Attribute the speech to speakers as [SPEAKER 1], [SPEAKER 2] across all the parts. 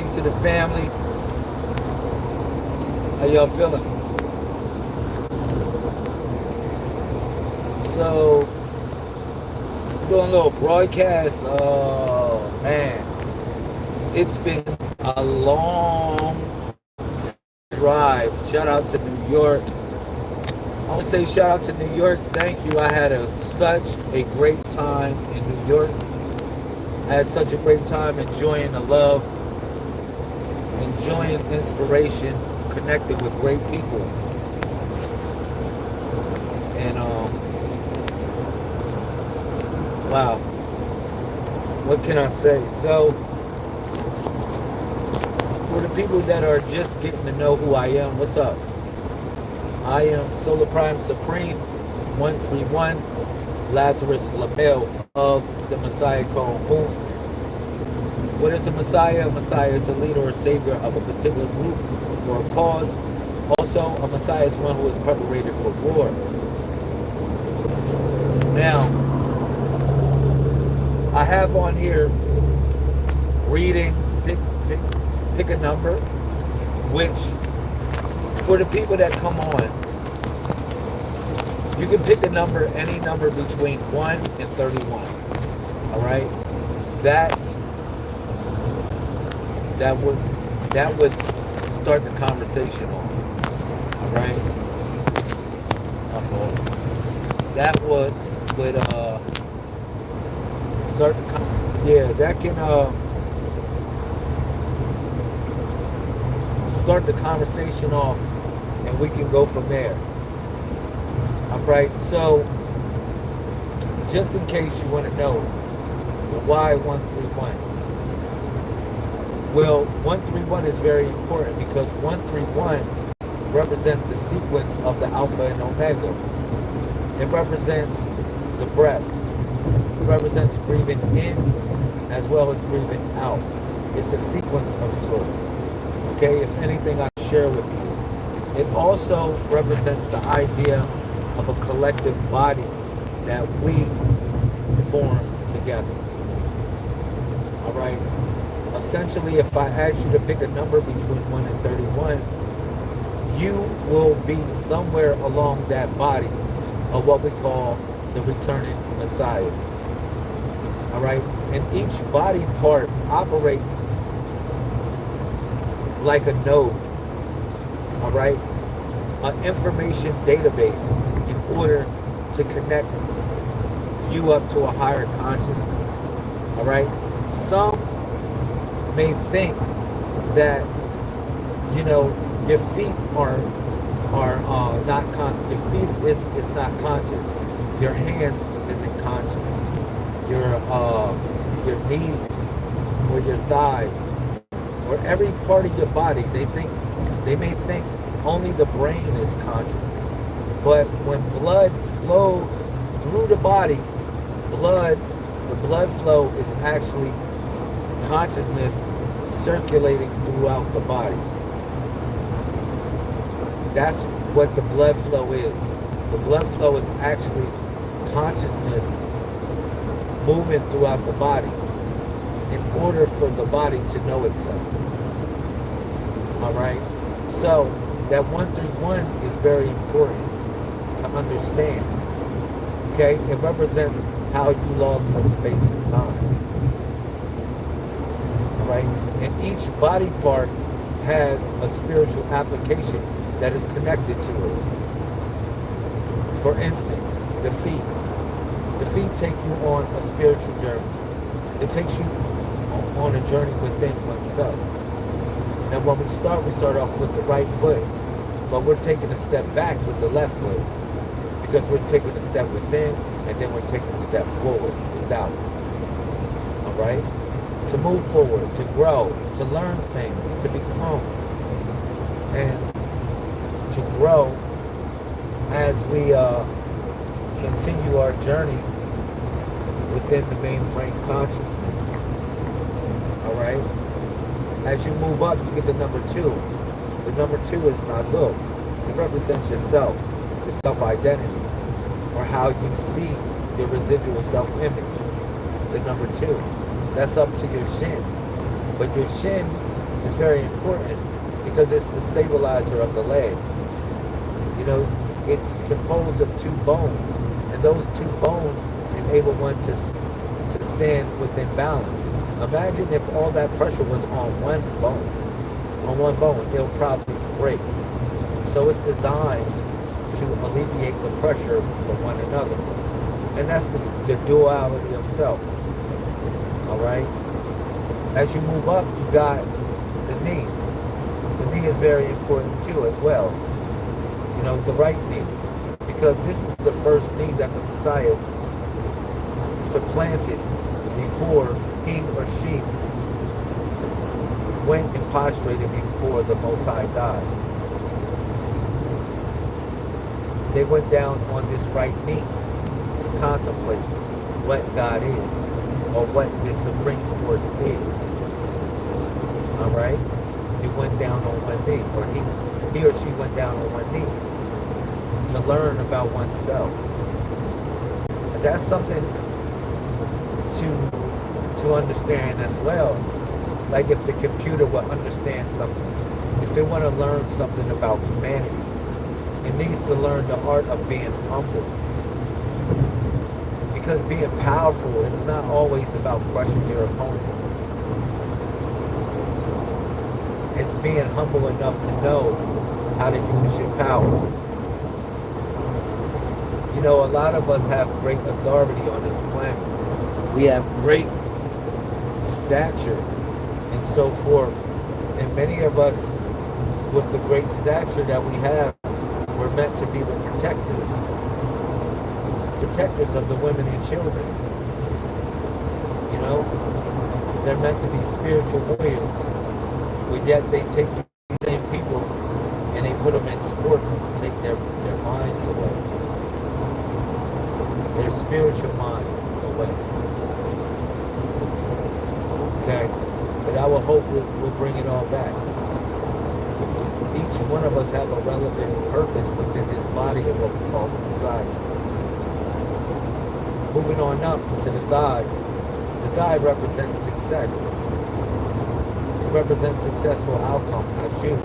[SPEAKER 1] Peace to the family. How y'all feeling? So, doing a little broadcast. Man, it's been a long drive. Shout out to New York. I want to say shout out to New York. Thank you. I had such a great time in New York. I had such a great time enjoying the love, enjoying inspiration, connected with great people. And wow, what can I say? So, for the people that are just getting to know who I am, what's up? I am Solar Prime Supreme 131, Lazarus LaBelle of the Messiah Code Movement. What is a Messiah? A Messiah is a leader or savior of a particular group or a cause. Also, a Messiah is one who is preparated for war. Now, I have on here readings, pick a number, which for the people that come on, you can pick a number, any number between 1 and 31. All right? That would start the conversation off. All right? My fault. That would start the that can start the conversation off, and we can go from there. All right, so just in case you want to know, why 131? Well, 131 is very important because 131 represents the sequence of the Alpha and Omega. It represents the breath. It represents breathing in as well as breathing out. It's a sequence of sorts. Okay, if anything I share with you. It also represents the idea of a collective body that we form together. All right. Essentially, if I ask you to pick a number between 1 and 31, you will be somewhere along that body of what we call the returning Messiah. All right. And each body part operates like a node. All right. An information database in order to connect you up to a higher consciousness. All right. Some may think that your feet are not your feet is not conscious. Your hands isn't conscious. Your knees or your thighs or every part of your body, they may think only the brain is conscious. But when blood flows through the body, the blood flow is actually consciousness circulating throughout the body. That's what the blood flow is. The blood flow is actually consciousness moving throughout the body in order for the body to know itself. All right? So that 131 is very important to understand. Okay? It represents how you log in space and time. All right? And each body part has a spiritual application that is connected to it. For instance, the feet. The feet take you on a spiritual journey. It takes you on a journey within oneself. Now when we start off with the right foot, but we're taking a step back with the left foot because we're taking a step within and then we're taking a step forward without. All right? To move forward, to grow, to learn things, to become, and to grow as we continue our journey within the mainframe consciousness. All right? As you move up, you get the number 2. The number 2 is Nazul. It represents yourself, your self-identity, or how you see your residual self-image. The number 2. That's up to your shin. But your shin is very important because it's the stabilizer of the leg. You know, it's composed of two bones, and those two bones enable one to stand within balance. Imagine if all that pressure was on one bone. On one bone, it'll probably break. So it's designed to alleviate the pressure from one another. And that's the duality of self. All right? As you move up, you got the knee. The knee is very important too as well. You know, the right knee. Because this is the first knee that the Messiah supplanted before he or she went and prostrated before the Most High God. They went down on this right knee to contemplate what God is, or what this supreme force is. All right? He went down on one knee, or he or she went down on one knee to learn about oneself. And that's something to understand as well. Like if the computer would understand something, if it want to learn something about humanity, it needs to learn the art of being humble. Because being powerful is not always about crushing your opponent. It's being humble enough to know how to use your power. You know, a lot of us have great authority on this planet. We have great stature and so forth. And many of us, with the great stature that we have, we're meant to be the protectors of the women and children. You know, they're meant to be spiritual warriors, but yet they take these same people and they put them in sports to take their minds away, their spiritual mind away. Okay, but I will hope we'll bring it all back. Each one of us have a relevant purpose within this body of what we call the Messiah. Moving on up to the thigh. The thigh represents success. It represents successful outcome, not you.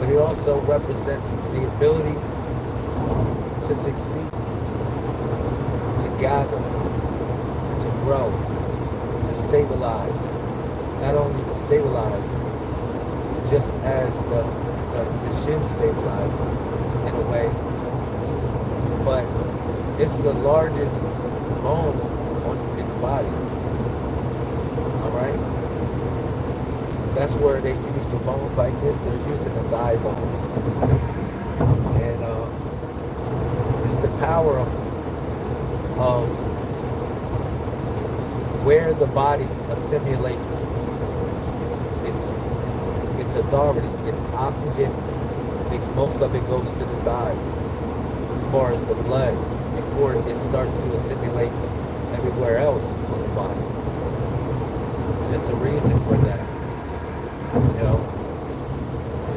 [SPEAKER 1] But it also represents the ability to succeed, to gather, to grow, to stabilize. Not only to stabilize, just as the shin stabilizes in a way, but it's the largest bone in the body. All right? That's where they use the bones like this. They're using the thigh bones. And it's the power of where the body assimilates its authority, its oxygen. Most of it goes to the thighs, as far as the blood, before it starts to assimilate everywhere else on the body. And there's a reason for that, you know.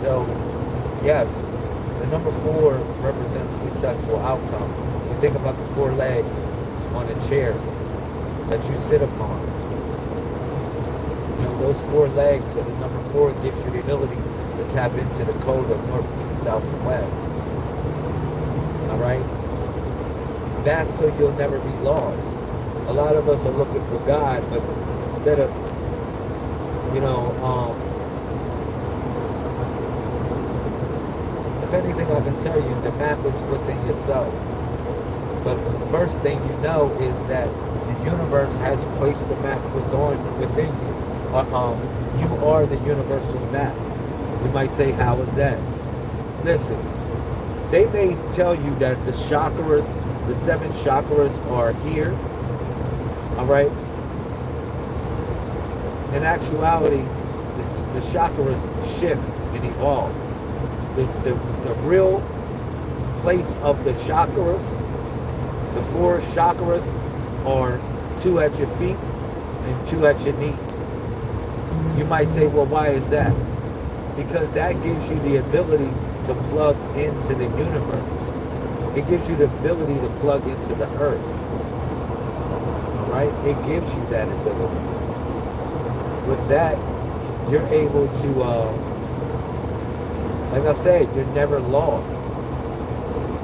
[SPEAKER 1] So, yes, the number 4 represents successful outcome. You think about the 4 legs on a chair that you sit upon. You know, those 4 legs, so the number 4 gives you the ability to tap into the code of north, east, south, and west. All right? That's so you'll never be lost. A lot of us are looking for God, but instead of, you know, if anything I can tell you, the map is within yourself. But the first thing you know is that the universe has placed the map within you. You are the universal map. You might say, how is that? Listen, they may tell you that the chakras, the 7 chakras are here, all right? In actuality, the chakras shift and evolve. The real place of the chakras, the 4 chakras, are 2 at your feet and 2 at your knees. You might say, well, why is that? Because that gives you the ability to plug into the universe. It gives you the ability to plug into the earth. All right? It gives you that ability. With that, you're able to, like I said, you're never lost.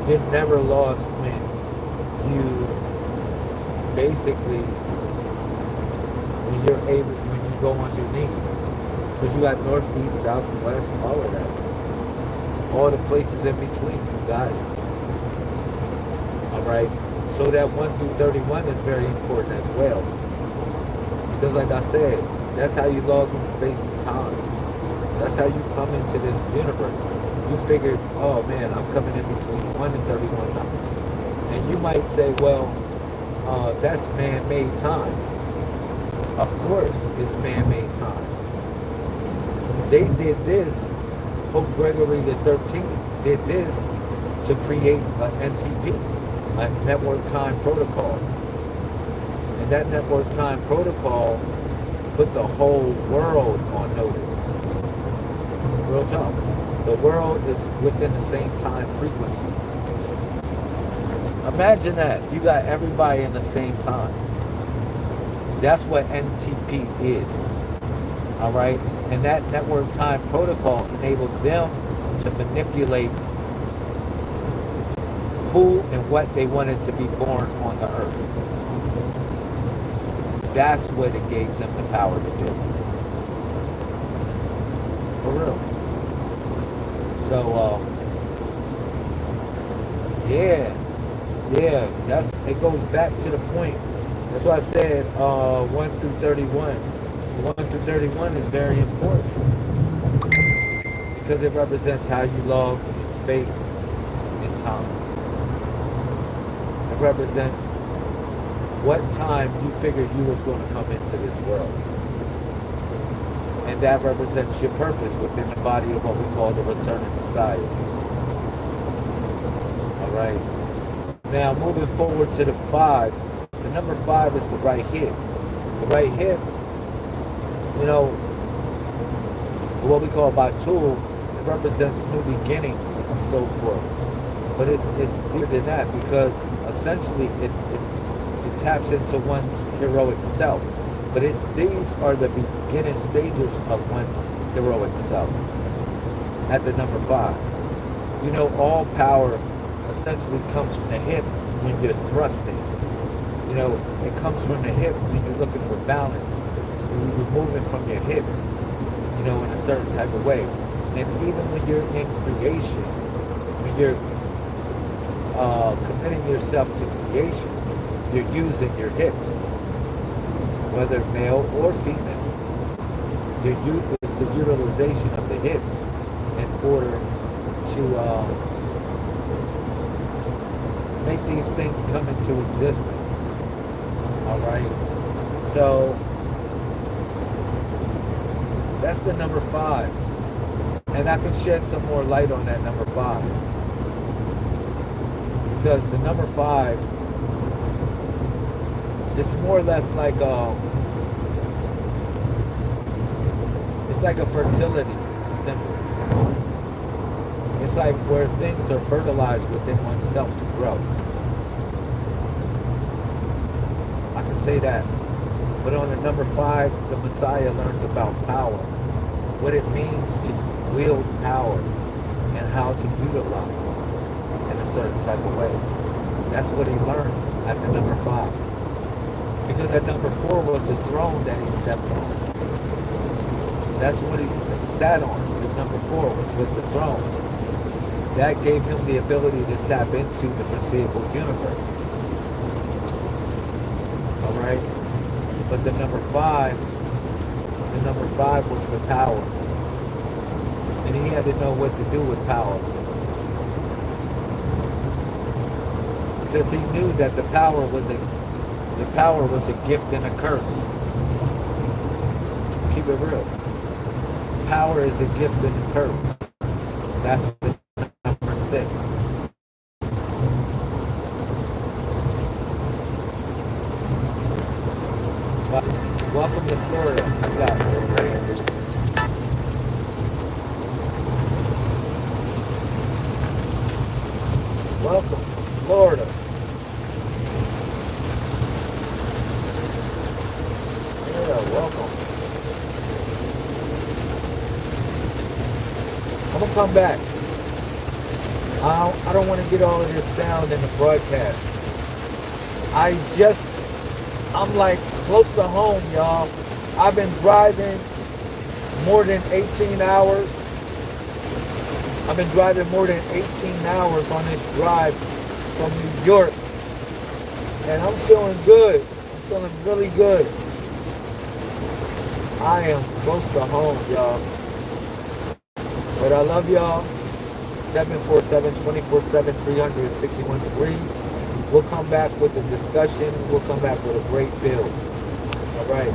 [SPEAKER 1] You're never lost when you basically, when you go on your knees. Because you got north, east, south, west, all of that. All the places in between, you got it. All right? So that 1 through 31 is very important as well. Because like I said, that's how you log in space and time. That's how you come into this universe. You figured, oh man, I'm coming in between 1 and 31 now. And you might say, well, that's man-made time. Of course, it's man-made time. They did this, Pope Gregory the 13th did this to create an NTP, a network time protocol. And that network time protocol put the whole world on notice. Real talk. The world is within the same time frequency. Imagine that. You got everybody in the same time. That's what NTP is. All right? And that network time protocol enabled them to manipulate who and what they wanted to be born on the earth. That's what it gave them the power to do. For real. So, it goes back to the point. That's why I said 1 through 31. 1 through 31 is very important because it represents how you log in space and time. It represents what time you figured you was going to come into this world. And that represents your purpose within the body of what we call the returning Messiah. All right. Now, moving forward to the 5. The number 5 is the right hip. The right hip, you know, what we call Batul, it represents new beginnings and so forth. But it's deeper than that because essentially it taps into one's heroic self. But these are the beginning stages of one's heroic self at the number 5. You know, all power essentially comes from the hip when you're thrusting. You know, it comes from the hip when you're looking for balance. You're moving from your hips, you know, in a certain type of way. And even when you're in creation, when you're committing yourself to creation, you're using your hips, whether male or female. It's the utilization of the hips in order to make these things come into existence. All right? So that's the number 5. And I can shed some more light on that number 5. Because the number 5, it's more or less like it's like a fertility symbol. It's like where things are fertilized within oneself to grow. I can say that. But on the number 5, the Messiah learned about power. What it means to wield power and how to utilize it in a certain type of way. That's what he learned at the number 5. Because at number 4 was the throne that he stepped on. That's what he sat on. The number 4 was the throne. That gave him the ability to tap into the foreseeable universe. All right? But the number 5 was the power. And he had to know what to do with power. Because he knew that the power was a gift and a curse. Keep it real. Power is a gift and a curse. That's the number 6. Welcome to Florida. Welcome to Florida. Yeah, welcome. I'm going to come back. I don't want to get all of this sound in the broadcast. I'm like close to home, y'all. I've been driving more than 18 hours. I've been driving more than 18 hours on this drive from New York. And I'm feeling good. I'm feeling really good. I am close to home, y'all. But I love y'all. 747-24/7, 361 degrees. We'll come back with a discussion. We'll come back with a great build. All right.